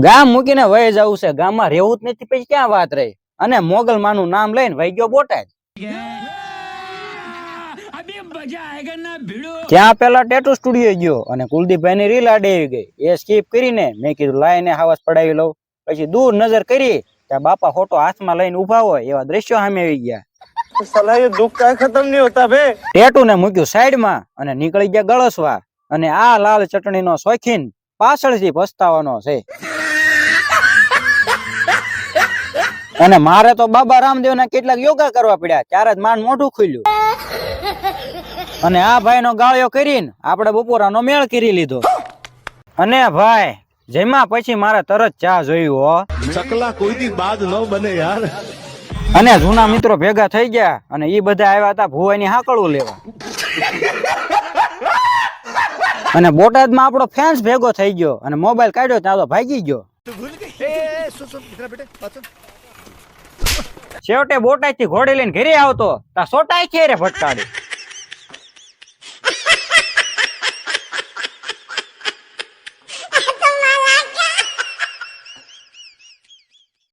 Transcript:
ગામ મૂકીને વહી જવું છે, ગામમાં રહેવું જ નથી, પછી ક્યાં વાત રહી? અને મોગલ માનું નામ લઈને વહી ગયો બોટાદ. ત્યાં પેલા ટેટુ સ્ટુડિયો ગયો અને કુલદીપભાઈ ની રીલ આડી આવી ગઈ. એ સ્કીપ કરીને મેં કીધું લાઈને હાવસ પડાવી લઉં. પછી દૂર નજર કરી ત્યાં બાપા ફોટો હાથમાં લઈને ઉભા હોય એવા દ્રશ્યો સામે આવી ગયા. साला ये दुख का खत्म नहीं होता बे। ટેટુ ને મૂક્યું સાઈડમાં અને નીકળી ગયા ગળસવા. અને આ લાલ ચટણી નો શોખીન પાછળથી પસ્તાવાનો છે. અને મારે તો બાબા રામદેવ ના કેટલાક યોગા કરવા પડ્યા, ત્યારે જ માંડ મોઢું ખુલ્યું. અને આ ભાઈ નો ગાળ્યો કરીને આપણે બપોરાનો મેળ કરી લીધો. અને ભાઈ જેમાં પછી મારે તરત ચા જોયું હો. चकला कोई दी बात न बने यार। અને જૂના મિત્રો ભેગા થઈ ગયા અને ઈ બધા આવ્યા હતા ભુવાની હાકળું લેવા. અને બોટાદમાં આપણો ફેન્સ ભેગો થઈ ગયો અને મોબાઈલ કાઢ્યો ત્યાં તો ભાગી ગયો. છેવટે બોટાદ થી ઘોડે લઈને ઘરે આવતો તા સોટાઈ છે રે ફટકાડી.